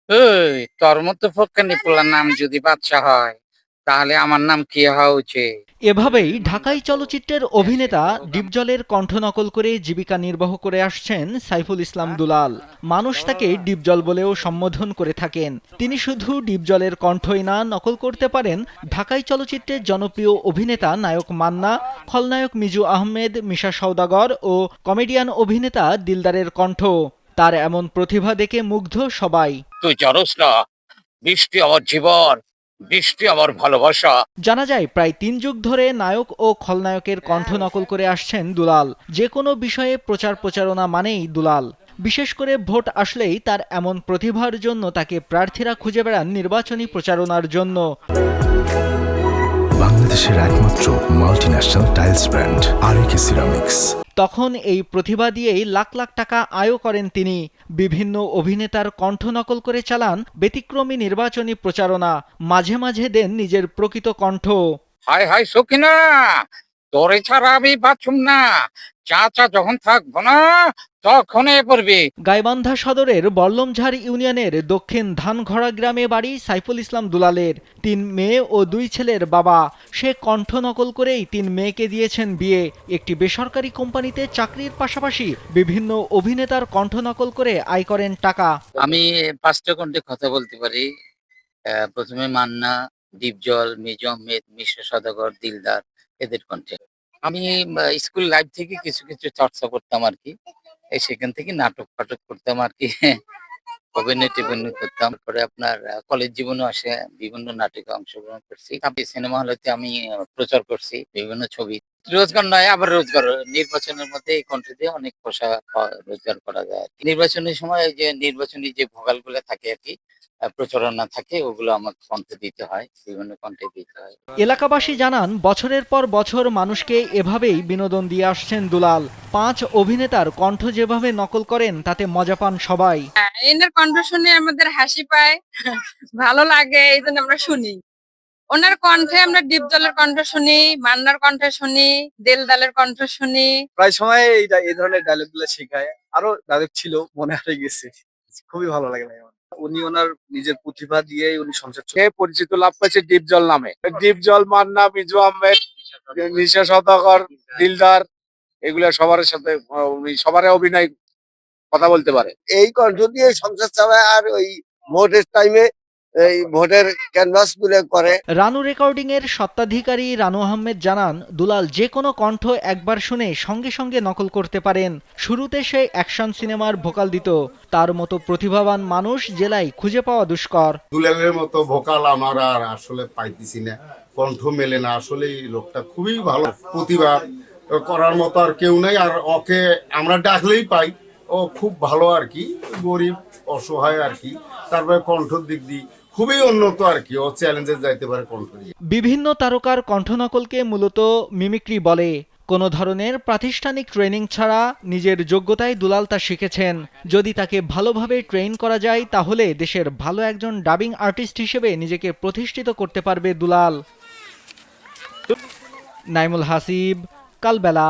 ওই তোর মতো ফক্কানি পোলার নাম যদি বাদশা হয় তাহলে আমার নাম কি হওয়া উচিত? এভাবেই ঢাকাই চলচ্চিত্রের অভিনেতা ডিপজলের কণ্ঠ নকল করে জীবিকা নির্বাহ করে আসছেন সাইফুল ইসলাম দুলাল। মানুষ তাকে ডিপজল বলেও সম্বোধন করে থাকেন। তিনি শুধু ডিপজলের কণ্ঠই না, নকল করতে পারেন ঢাকাই চলচ্চিত্রের জনপ্রিয় অভিনেতা নায়ক মান্না, খলনায়ক মিজু আহমেদ, মিশা সওদাগর ও কমেডিয়ান অভিনেতা দিলদারের কণ্ঠ। তার এমন প্রতিভা দেখে মুগ্ধ সবাই। তুই জানোস না, বৃষ্টি আমার জীবন, বৃষ্টি আমার ভালোবাসা। জানা যায় প্রায় ৩ যুগ ধরে নায়ক ও খলনায়কের কণ্ঠ নকল করে আসছেন দুলাল। যে কোনো বিষয়ে প্রচার প্রচারণা মানেই দুলাল। বিশেষ করে ভোট আসলেই তার এমন প্রতিভার জন্য তাকে প্রার্থীরা খুঁজে বেড়ান নির্বাচনী প্রচারণার জন্য। বাংলাদেশের একমাত্র মাল্টিন্যাশনাল টাইলস ব্র্যান্ড আরএকে সিরামিক্স। তখন এই প্রতিভা দিয়েই লাখ লাখ টাকা আয় করেন তিনি। বিভিন্ন অভিনেতার কণ্ঠ নকল করে চালান ব্যতিক্রমী নির্বাচনী প্রচারণা। মাঝে মাঝে দেন নিজের প্রকৃত কণ্ঠ। হায় হায় সখিনা, তোরে ছাড়া আমি বাঁচুম না। চাচা যখন থাকবো না তখন এ পড়বি। গাইবান্ধা সদরের বল্লমঝাড় ইউনিয়নের দক্ষিণ ধানঘড়া গ্রামে বাড়ি সাইফুল ইসলাম দুলালের। ৩ মেয়ে ও ২ ছেলের বাবা। সে কণ্ঠ নকল করেই ৩ মেয়েকে দিয়েছেন বিয়ে। একটি বেসরকারি কোম্পানিতে চাকরির পাশাপাশি বিভিন্ন অভিনেতার কণ্ঠ নকল করে আয় করেন টাকা। আমি 5টা কণ্ঠে কথা বলতে পারি। প্রথমে মান্না, ডিপজল, মিজু আহমেদ, মিশা সওদাগর, দিলদার, এদের কণ্ঠে। আমি স্কুল লাইফ থেকে কিছু কিছু চর্চা করতাম আর কি। সেখান থেকে নাটক ফাটক করতাম আর কি। অভিনয় টিভিনয় করতাম। পরে আপনার কলেজ জীবনেও আসে, বিভিন্ন নাটকে অংশগ্রহণ করছি। আমি সিনেমা হলেতে আমি প্রচার করছি বিভিন্ন ছবি। রোজগার নয়, আবার রোজগার। নির্বাচনের মধ্যে এই কণ্ঠ দিয়ে অনেক পয়সা রোজগার করা যায় আর কি। নির্বাচনের সময় যে নির্বাচনী যে ভোকাল গুলো থাকে আর কি, প্রচারণা থাকে, ওগুলো আমাকে কণ্ঠে দিতে হয়, বিভিন্ন কণ্ঠে দিতে হয়। এলাকাবাসী জানান বছরের পর বছর মানুষকে এভাবেই বিনোদন দিয়ে আসছেন দুলাল। 5 অভিনেতার কণ্ঠ যেভাবে নকল করেন তাতে মজা পান সবাই। এনার কণ্ঠ শুনে আমাদের হাসি পায়, ভালো লাগে, এই জন্য আমরা শুনি। ওনার কণ্ঠে আমরা ডিপজলের কণ্ঠ শুনি, মান্নার কণ্ঠ শুনি, দিলদারের কণ্ঠ শুনি। প্রায় সময় এই ধরনের ডায়লগ গুলো শেখায়। আরো ডায়লগ ছিল, মনে হারিয়ে গেছে। খুবই ভালো লাগে ভাই আমার। উনি ওনার নিজের প্রতিভা দিয়ে উনি সংসার পরিচিত লাভ পাইছে ডিপজল নামে। ডিপজল, মান্না, মিজু আহমেদ, মিশা সওদাগর, দিলদার, এগুলা সবার সাথে উনি সবার অভিনয় কথা বলতে পারে। এই কণ্ঠ দিয়ে সংসার চালায়। আর ওই ভোটের টাইমে এই ভোটের ক্যানভাস গুলো করে। রানু রেকর্ডিং এর স্বত্বাধিকারী রানু আহমেদ জানান দুলাল যে কোনো কণ্ঠ একবার শুনে সঙ্গে সঙ্গে নকল করতে পারেন। শুরুতে সে অ্যাকশন সিনেমার ভোকাল দিত। তার মতো প্রতিভাবান মানুষ জেলায় খুঁজে পাওয়া দুষ্কর। দুলালের মতো ভোকাল আমার আর আসলে পাইতেছি না, কণ্ঠ মেলে না। আসলে এই লোকটা খুবই ভালো, প্রতিভা করার মতো আর কেউ নেই। আর ওকে আমরা ডাকলেই পাই। ও খুব ভালো আর কি, গরিব অসহায় আর কি। তারপরে কণ্ঠর দিক দিয়ে খুবই উন্নত আর কি। ও চ্যালেঞ্জে যাইতে পারে কণ্ঠ দিয়ে। বিভিন্ন তারকার কণ্ঠ নকলকে মূলত মিমিক্রি বলে। কোনো ধরনের প্রাতিষ্ঠানিক ট্রেনিং ছাড়া নিজের যোগ্যতায় দুলাল তা শিখেছেন। যদি তাকে ভালোভাবে ট্রেন করা যায় তাহলে দেশের ভালো একজন ডাবিং আর্টিস্ট হিসেবে নিজেকে প্রতিষ্ঠিত করতে পারবে দুলাল। নাইমুল হাসিব, কালবেলা।